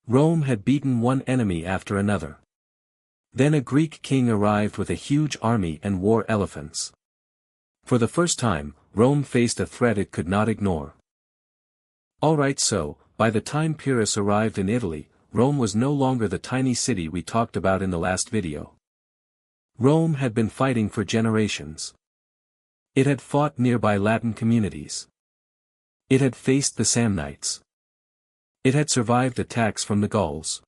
Rome had beaten one enemy after another. Then a Greek king arrived with a huge army and war elephants. For the first time, Rome faced a threat it could not ignore. Alright, so, by the time Pyrrhus arrived in Italy, Rome was no longer the tiny city we talked about in the last video. Rome had been fighting for generations. It had fought nearby Latin communities. It had faced the Samnites. It had survived attacks from the Gauls.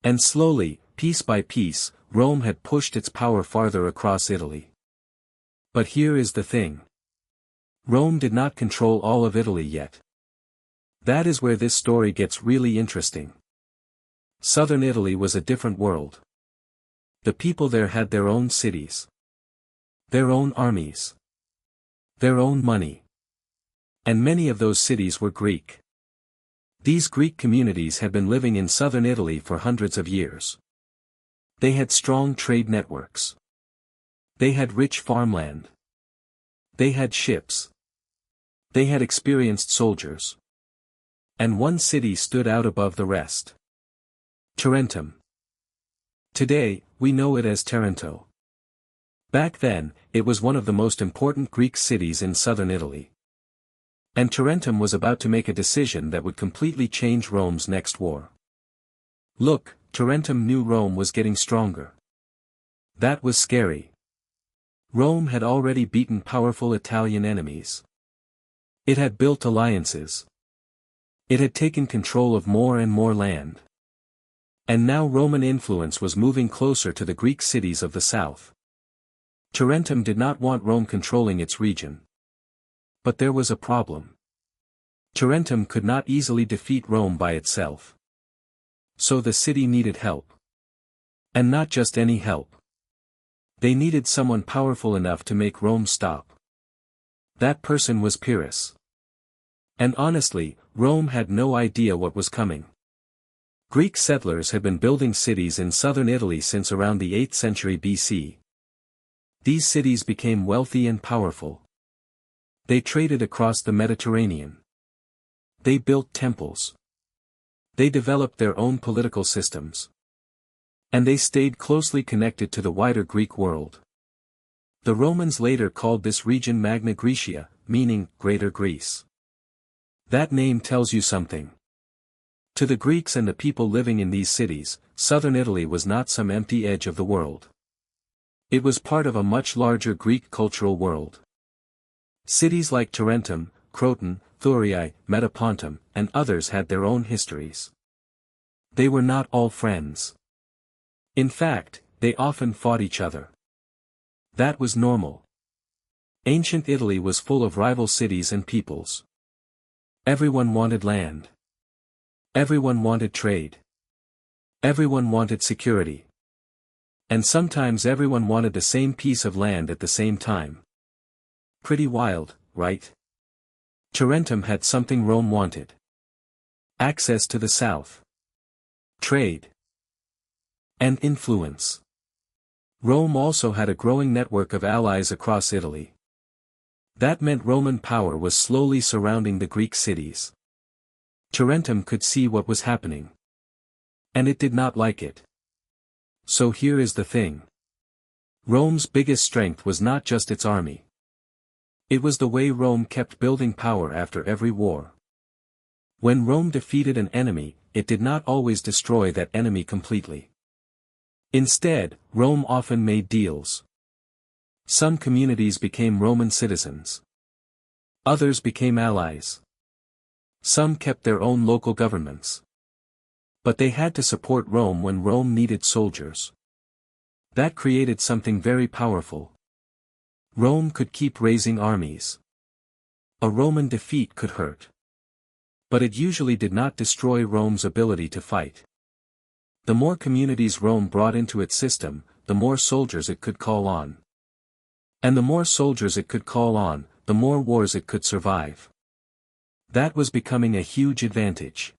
And slowly, piece by piece, Rome had pushed its power farther across Italy. But here is the thing. Rome did not control all of Italy yet. That is where this story gets really interesting. Southern Italy was a different world. The people there had their own cities. Their own armies. Their own money. And many of those cities were Greek. These Greek communities had been living in southern Italy for hundreds of years. They had strong trade networks. They had rich farmland. They had ships. They had experienced soldiers. And one city stood out above the rest. Tarentum. Today, we know it as Taranto. Back then, it was one of the most important Greek cities in southern Italy. And Tarentum was about to make a decision that would completely change Rome's next war. Look, Tarentum knew Rome was getting stronger. That was scary. Rome had already beaten powerful Italian enemies. It had built alliances. It had taken control of more and more land. And now Roman influence was moving closer to the Greek cities of the south. Tarentum did not want Rome controlling its region. But there was a problem. Tarentum could not easily defeat Rome by itself. So the city needed help. And not just any help. They needed someone powerful enough to make Rome stop. That person was Pyrrhus. And honestly, Rome had no idea what was coming. Greek settlers had been building cities in southern Italy since around the 8th century BC. These cities became wealthy and powerful. They traded across the Mediterranean. They built temples. They developed their own political systems. And they stayed closely connected to the wider Greek world. The Romans later called this region Magna Graecia, meaning Greater Greece. That name tells you something. To the Greeks and the people living in these cities, southern Italy was not some empty edge of the world. It was part of a much larger Greek cultural world. Cities like Tarentum, Croton, Thurii, Metapontum, and others had their own histories. They were not all friends. In fact, they often fought each other. That was normal. Ancient Italy was full of rival cities and peoples. Everyone wanted land. Everyone wanted trade. Everyone wanted security. And sometimes everyone wanted the same piece of land at the same time. Pretty wild, right? Tarentum had something Rome wanted. Access to the south. Trade. And influence. Rome also had a growing network of allies across Italy. That meant Roman power was slowly surrounding the Greek cities. Tarentum could see what was happening. And it did not like it. So here is the thing. Rome's biggest strength was not just its army. It was the way Rome kept building power after every war. When Rome defeated an enemy, it did not always destroy that enemy completely. Instead, Rome often made deals. Some communities became Roman citizens. Others became allies. Some kept their own local governments. But they had to support Rome when Rome needed soldiers. That created something very powerful. Rome could keep raising armies. A Roman defeat could hurt. But it usually did not destroy Rome's ability to fight. The more communities Rome brought into its system, the more soldiers it could call on. And the more soldiers it could call on, the more wars it could survive. That was becoming a huge advantage.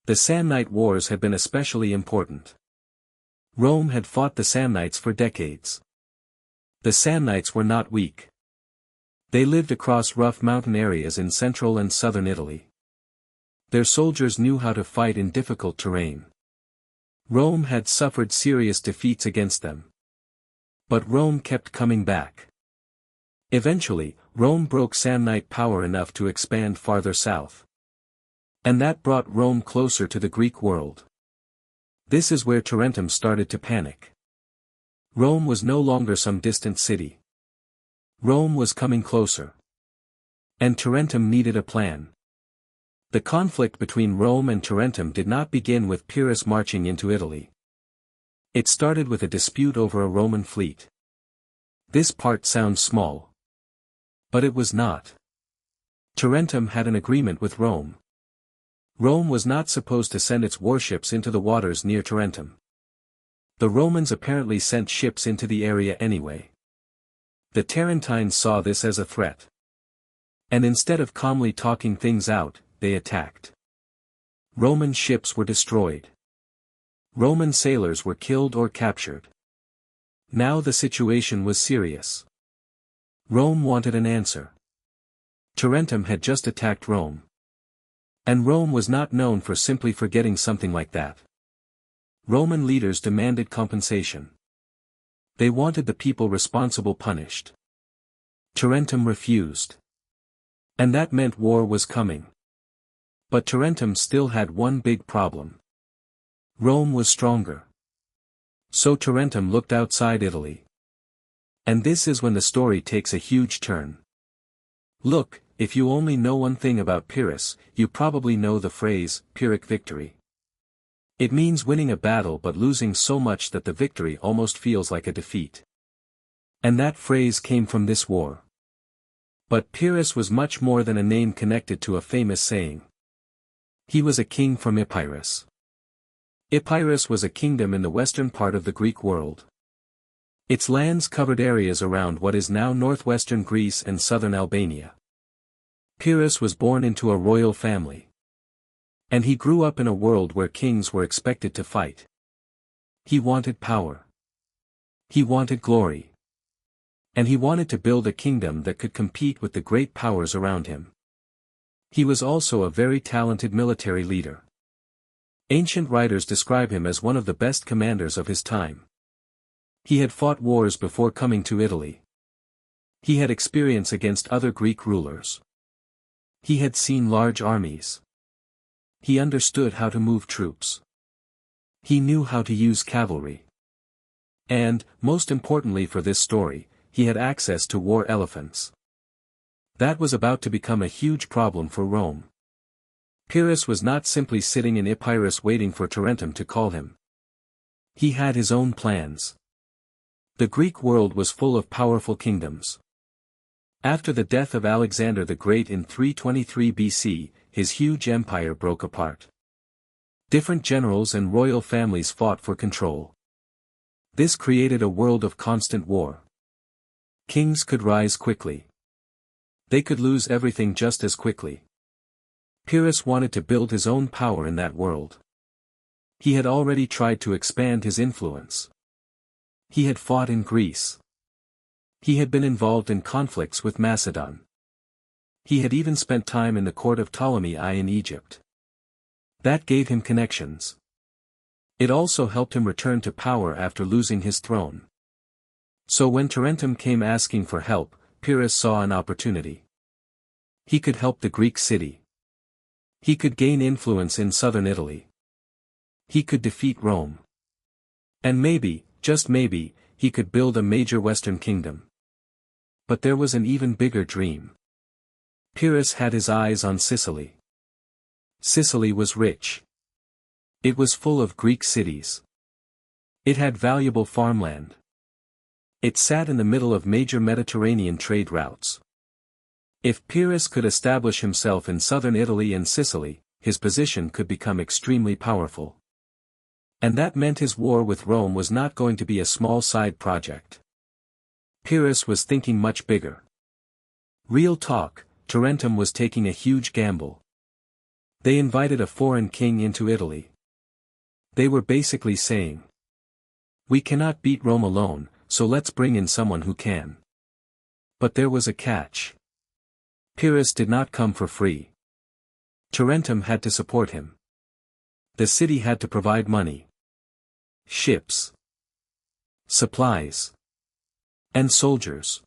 The Samnite Wars had been especially important. Rome had fought the Samnites for decades. The Samnites were not weak. They lived across rough mountain areas in central and southern Italy. Their soldiers knew how to fight in difficult terrain. Rome had suffered serious defeats against them. But Rome kept coming back. Eventually, Rome broke Samnite power enough to expand farther south. And that brought Rome closer to the Greek world. This is where Tarentum started to panic. Rome was no longer some distant city. Rome was coming closer. And Tarentum needed a plan. The conflict between Rome and Tarentum did not begin with Pyrrhus marching into Italy. It started with a dispute over a Roman fleet. This part sounds small. But it was not. Tarentum had an agreement with Rome. Rome was not supposed to send its warships into the waters near Tarentum. The Romans apparently sent ships into the area anyway. The Tarentines saw this as a threat. And instead of calmly talking things out, they attacked. Roman ships were destroyed. Roman sailors were killed or captured. Now the situation was serious. Rome wanted an answer. Tarentum had just attacked Rome. And Rome was not known for simply forgetting something like that. Roman leaders demanded compensation. They wanted the people responsible punished. Tarentum refused. And that meant war was coming. But Tarentum still had one big problem. Rome was stronger. So Tarentum looked outside Italy. And this is when the story takes a huge turn. Look, if you only know one thing about Pyrrhus, you probably know the phrase, Pyrrhic victory. It means winning a battle but losing so much that the victory almost feels like a defeat. And that phrase came from this war. But Pyrrhus was much more than a name connected to a famous saying. He was a king from Epirus. Epirus was a kingdom in the western part of the Greek world. Its lands covered areas around what is now northwestern Greece and southern Albania. Pyrrhus was born into a royal family. And he grew up in a world where kings were expected to fight. He wanted power. He wanted glory. And he wanted to build a kingdom that could compete with the great powers around him. He was also a very talented military leader. Ancient writers describe him as one of the best commanders of his time. He had fought wars before coming to Italy. He had experience against other Greek rulers. He had seen large armies. He understood how to move troops. He knew how to use cavalry. And, most importantly for this story, he had access to war elephants. That was about to become a huge problem for Rome. Pyrrhus was not simply sitting in Epirus waiting for Tarentum to call him. He had his own plans. The Greek world was full of powerful kingdoms. After the death of Alexander the Great in 323 BC, his huge empire broke apart. Different generals and royal families fought for control. This created a world of constant war. Kings could rise quickly. They could lose everything just as quickly. Pyrrhus wanted to build his own power in that world. He had already tried to expand his influence. He had fought in Greece. He had been involved in conflicts with Macedon. He had even spent time in the court of Ptolemy I in Egypt. That gave him connections. It also helped him return to power after losing his throne. So when Tarentum came asking for help, Pyrrhus saw an opportunity. He could help the Greek city. He could gain influence in southern Italy. He could defeat Rome. And maybe, just maybe, he could build a major western kingdom. But there was an even bigger dream. Pyrrhus had his eyes on Sicily. Sicily was rich. It was full of Greek cities. It had valuable farmland. It sat in the middle of major Mediterranean trade routes. If Pyrrhus could establish himself in southern Italy and Sicily, his position could become extremely powerful. And that meant his war with Rome was not going to be a small side project. Pyrrhus was thinking much bigger. Real talk, Tarentum was taking a huge gamble. They invited a foreign king into Italy. They were basically saying, "We cannot beat Rome alone, so let's bring in someone who can." But there was a catch. Pyrrhus did not come for free. Tarentum had to support him. The city had to provide money, ships, supplies, and soldiers.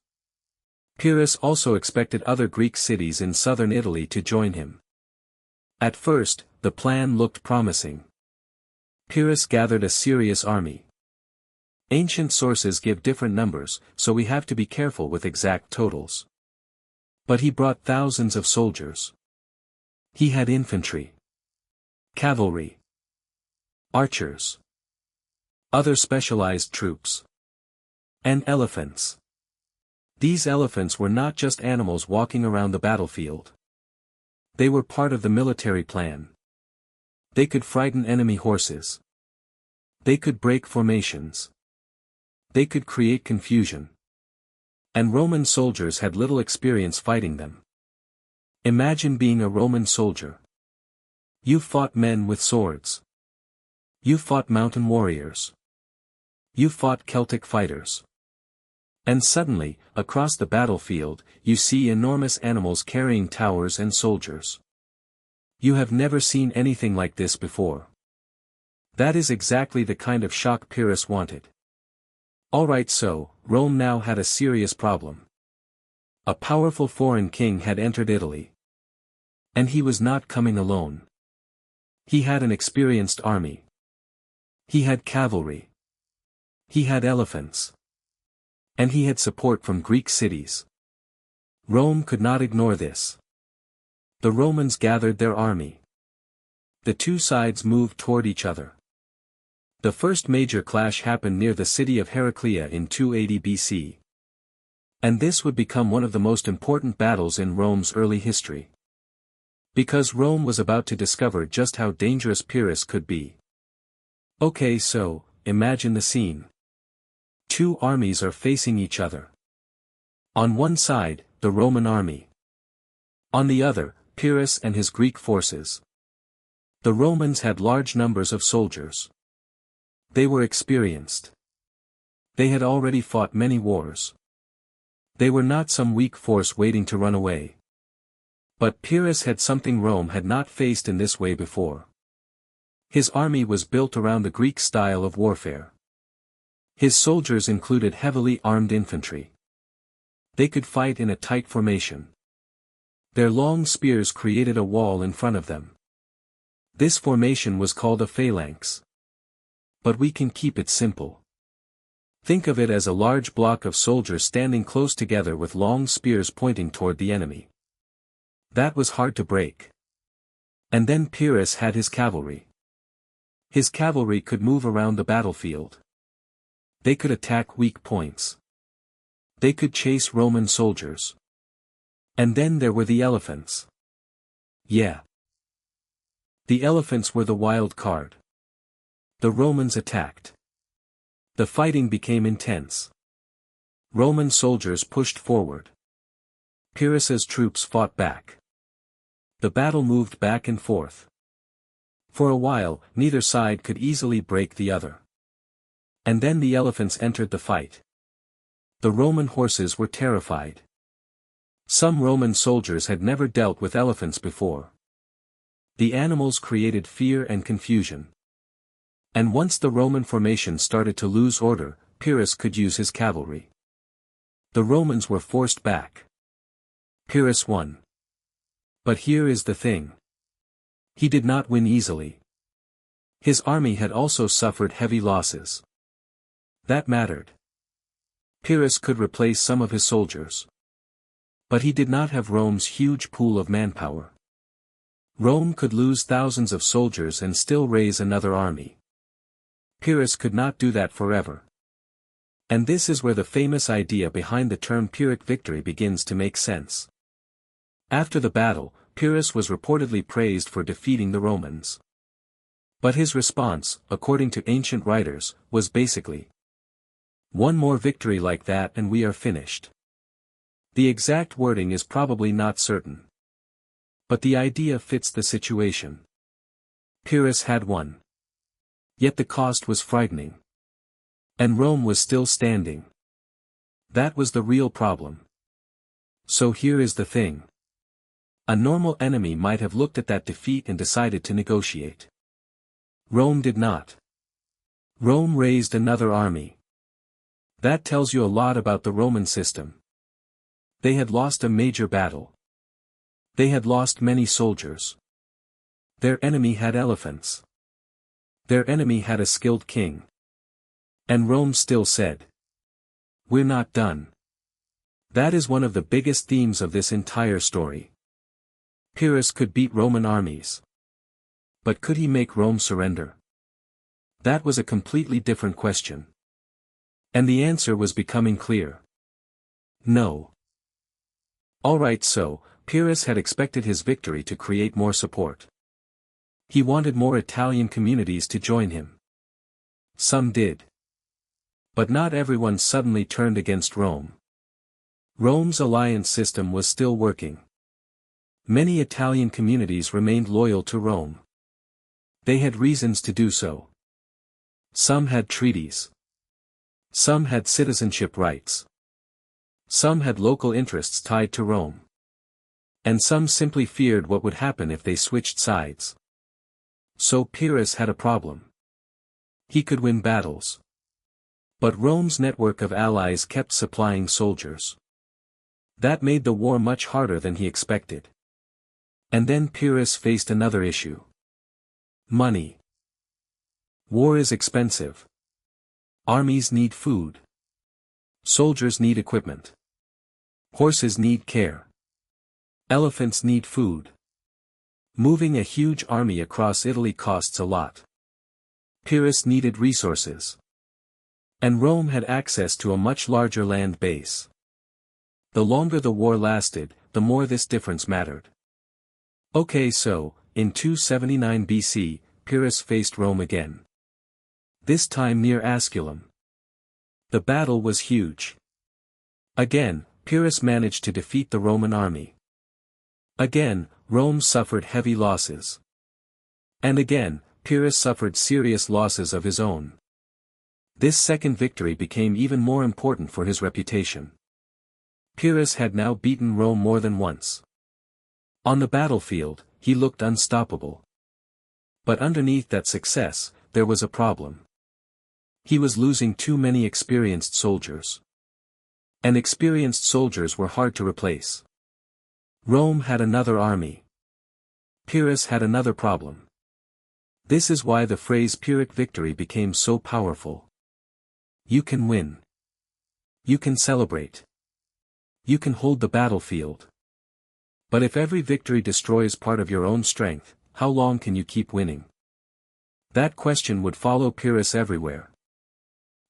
Pyrrhus also expected other Greek cities in southern Italy to join him. At first, the plan looked promising. Pyrrhus gathered a serious army. Ancient sources give different numbers, so we have to be careful with exact totals. But he brought thousands of soldiers. He had infantry, cavalry, archers, other specialized troops, and elephants. These elephants were not just animals walking around the battlefield. They were part of the military plan. They could frighten enemy horses. They could break formations. They could create confusion. And Roman soldiers had little experience fighting them. Imagine being a Roman soldier. You fought men with swords. You fought mountain warriors. You fought Celtic fighters. And suddenly, across the battlefield, you see enormous animals carrying towers and soldiers. You have never seen anything like this before. That is exactly the kind of shock Pyrrhus wanted. Alright, so, Rome now had a serious problem. A powerful foreign king had entered Italy. And he was not coming alone. He had an experienced army. He had cavalry. He had elephants. And he had support from Greek cities. Rome could not ignore this. The Romans gathered their army. The two sides moved toward each other. The first major clash happened near the city of Heraclea in 280 BC. And this would become one of the most important battles in Rome's early history. Because Rome was about to discover just how dangerous Pyrrhus could be. Okay, so, imagine the scene. Two armies are facing each other. On one side, the Roman army. On the other, Pyrrhus and his Greek forces. The Romans had large numbers of soldiers. They were experienced. They had already fought many wars. They were not some weak force waiting to run away. But Pyrrhus had something Rome had not faced in this way before. His army was built around the Greek style of warfare. His soldiers included heavily armed infantry. They could fight in a tight formation. Their long spears created a wall in front of them. This formation was called a phalanx. But we can keep it simple. Think of it as a large block of soldiers standing close together with long spears pointing toward the enemy. That was hard to break. And then Pyrrhus had his cavalry. His cavalry could move around the battlefield. They could attack weak points. They could chase Roman soldiers. And then there were the elephants. Yeah. The elephants were the wild card. The Romans attacked. The fighting became intense. Roman soldiers pushed forward. Pyrrhus's troops fought back. The battle moved back and forth. For a while, neither side could easily break the other. And then the elephants entered the fight. The Roman horses were terrified. Some Roman soldiers had never dealt with elephants before. The animals created fear and confusion. And once the Roman formation started to lose order, Pyrrhus could use his cavalry. The Romans were forced back. Pyrrhus won. But here is the thing. He did not win easily. His army had also suffered heavy losses. That mattered. Pyrrhus could replace some of his soldiers. But he did not have Rome's huge pool of manpower. Rome could lose thousands of soldiers and still raise another army. Pyrrhus could not do that forever. And this is where the famous idea behind the term Pyrrhic victory begins to make sense. After the battle, Pyrrhus was reportedly praised for defeating the Romans. But his response, according to ancient writers, was basically, "One more victory like that and we are finished." The exact wording is probably not certain. But the idea fits the situation. Pyrrhus had won. Yet the cost was frightening. And Rome was still standing. That was the real problem. So here is the thing. A normal enemy might have looked at that defeat and decided to negotiate. Rome did not. Rome raised another army. That tells you a lot about the Roman system. They had lost a major battle. They had lost many soldiers. Their enemy had elephants. Their enemy had a skilled king. And Rome still said, "We're not done." That is one of the biggest themes of this entire story. Pyrrhus could beat Roman armies. But could he make Rome surrender? That was a completely different question. And the answer was becoming clear. No. Alright, so, Pyrrhus had expected his victory to create more support. He wanted more Italian communities to join him. Some did. But not everyone suddenly turned against Rome. Rome's alliance system was still working. Many Italian communities remained loyal to Rome. They had reasons to do so. Some had treaties. Some had citizenship rights. Some had local interests tied to Rome. And some simply feared what would happen if they switched sides. So Pyrrhus had a problem. He could win battles. But Rome's network of allies kept supplying soldiers. That made the war much harder than he expected. And then Pyrrhus faced another issue. Money. War is expensive. Armies need food. Soldiers need equipment. Horses need care. Elephants need food. Moving a huge army across Italy costs a lot. Pyrrhus needed resources. And Rome had access to a much larger land base. The longer the war lasted, the more this difference mattered. Okay, so, in 279 BC, Pyrrhus faced Rome again. This time near Asculum. The battle was huge. Again, Pyrrhus managed to defeat the Roman army. Again, Rome suffered heavy losses. And again, Pyrrhus suffered serious losses of his own. This second victory became even more important for his reputation. Pyrrhus had now beaten Rome more than once. On the battlefield, he looked unstoppable. But underneath that success, there was a problem. He was losing too many experienced soldiers. And experienced soldiers were hard to replace. Rome had another army. Pyrrhus had another problem. This is why the phrase Pyrrhic victory became so powerful. You can win. You can celebrate. You can hold the battlefield. But if every victory destroys part of your own strength, how long can you keep winning? That question would follow Pyrrhus everywhere.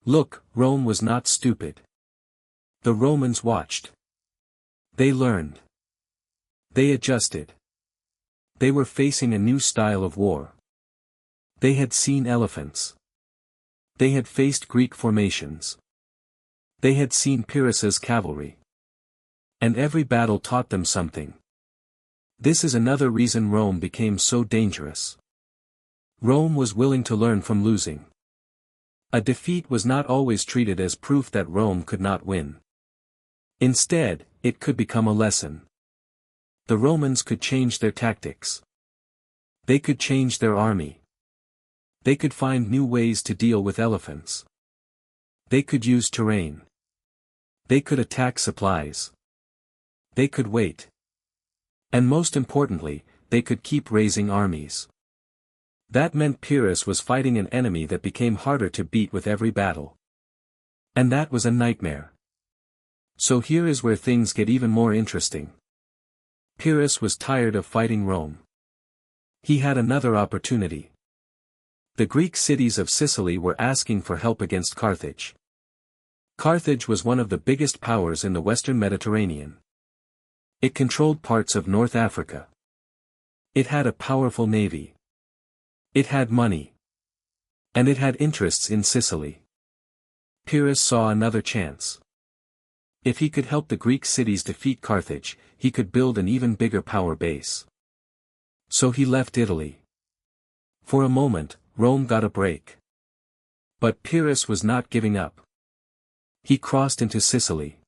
Look, Rome was not stupid. The Romans watched. They learned. They adjusted. They were facing a new style of war. They had seen elephants. They had faced Greek formations. They had seen Pyrrhus's cavalry. And every battle taught them something. This is another reason Rome became so dangerous. Rome was willing to learn from losing. A defeat was not always treated as proof that Rome could not win. Instead, it could become a lesson. The Romans could change their tactics. They could change their army. They could find new ways to deal with elephants. They could use terrain. They could attack supplies. They could wait. And most importantly, they could keep raising armies. That meant Pyrrhus was fighting an enemy that became harder to beat with every battle. And that was a nightmare. So here is where things get even more interesting. Pyrrhus was tired of fighting Rome. He had another opportunity. The Greek cities of Sicily were asking for help against Carthage. Carthage was one of the biggest powers in the Western Mediterranean. It controlled parts of North Africa. It had a powerful navy. It had money. And it had interests in Sicily. Pyrrhus saw another chance. If he could help the Greek cities defeat Carthage, he could build an even bigger power base. So he left Italy. For a moment, Rome got a break. But Pyrrhus was not giving up. He crossed into Sicily.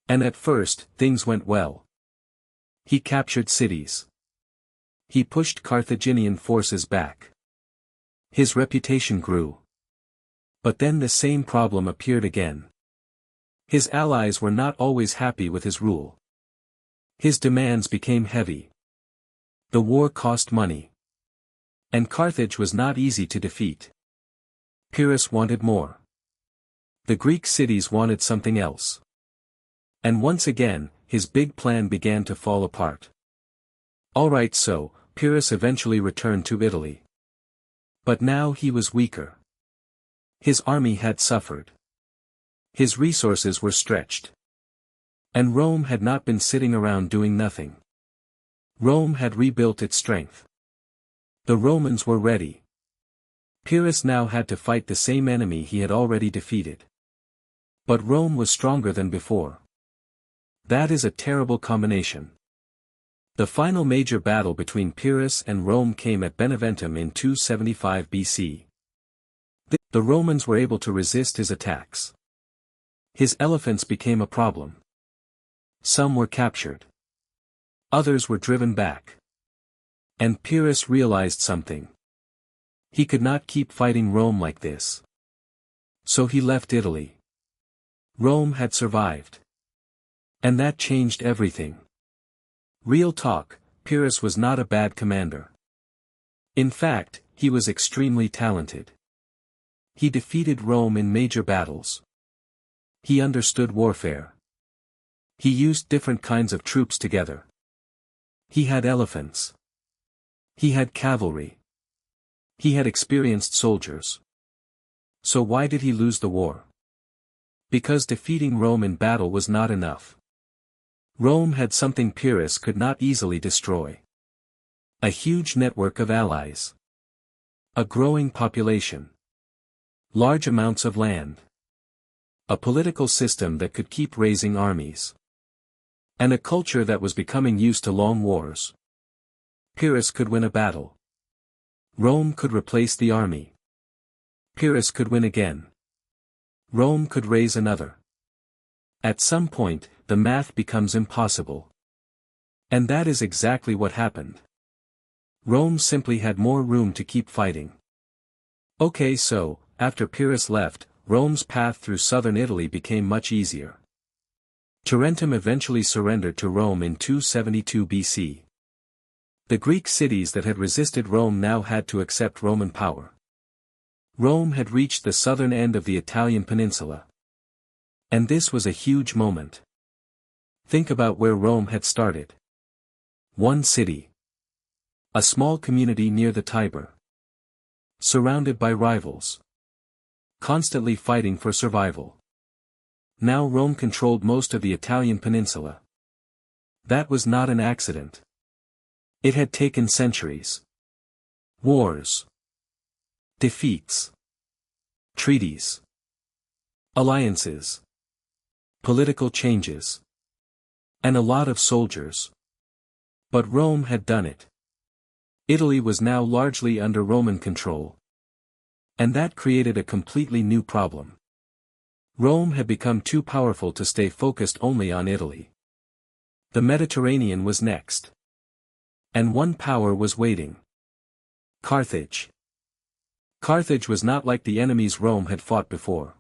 And at first, things went well. He captured cities. He pushed Carthaginian forces back. His reputation grew. But then the same problem appeared again. His allies were not always happy with his rule. His demands became heavy. The war cost money. And Carthage was not easy to defeat. Pyrrhus wanted more. The Greek cities wanted something else. And once again, his big plan began to fall apart. Alright, so, Pyrrhus eventually returned to Italy. But now he was weaker. His army had suffered. His resources were stretched. And Rome had not been sitting around doing nothing. Rome had rebuilt its strength. The Romans were ready. Pyrrhus now had to fight the same enemy he had already defeated. But Rome was stronger than before. That is a terrible combination. The final major battle between Pyrrhus and Rome came at Beneventum in 275 BC. The Romans were able to resist his attacks. His elephants became a problem. Some were captured. Others were driven back. And Pyrrhus realized something. He could not keep fighting Rome like this. So he left Italy. Rome had survived. And that changed everything. Real talk, Pyrrhus was not a bad commander. In fact, he was extremely talented. He defeated Rome in major battles. He understood warfare. He used different kinds of troops together. He had elephants. He had cavalry. He had experienced soldiers. So why did he lose the war? Because defeating Rome in battle was not enough. Rome had something Pyrrhus could not easily destroy. A huge network of allies. A growing population. Large amounts of land. A political system that could keep raising armies. And a culture that was becoming used to long wars. Pyrrhus could win a battle. Rome could replace the army. Pyrrhus could win again. Rome could raise another. At some point, the math becomes impossible. And that is exactly what happened. Rome simply had more room to keep fighting. Okay, so, after Pyrrhus left, Rome's path through southern Italy became much easier. Tarentum eventually surrendered to Rome in 272 BC. The Greek cities that had resisted Rome now had to accept Roman power. Rome had reached the southern end of the Italian peninsula. And this was a huge moment. Think about where Rome had started. One city. A small community near the Tiber. Surrounded by rivals. Constantly fighting for survival. Now Rome controlled most of the Italian peninsula. That was not an accident. It had taken centuries. Wars. Defeats. Treaties. Alliances. Political changes. And a lot of soldiers. But Rome had done it. Italy was now largely under Roman control. And that created a completely new problem. Rome had become too powerful to stay focused only on Italy. The Mediterranean was next. And one power was waiting. Carthage. Carthage was not like the enemies Rome had fought before.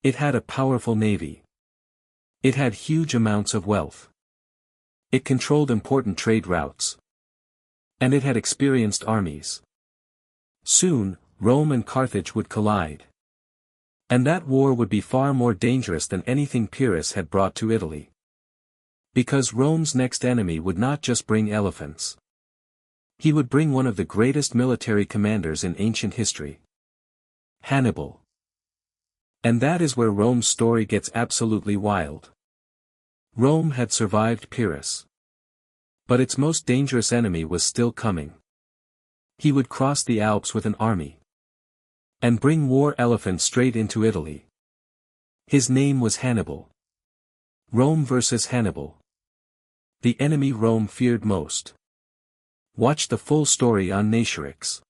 It had a powerful navy. It had huge amounts of wealth. It controlled important trade routes. And it had experienced armies. Soon, Rome and Carthage would collide. And that war would be far more dangerous than anything Pyrrhus had brought to Italy. Because Rome's next enemy would not just bring elephants. He would bring one of the greatest military commanders in ancient history. Hannibal. And that is where Rome's story gets absolutely wild. Rome had survived Pyrrhus. But its most dangerous enemy was still coming. He would cross the Alps with an army. And bring war elephants straight into Italy. His name was Hannibal. Rome versus Hannibal. The enemy Rome feared most. Watch the full story on Natioryx.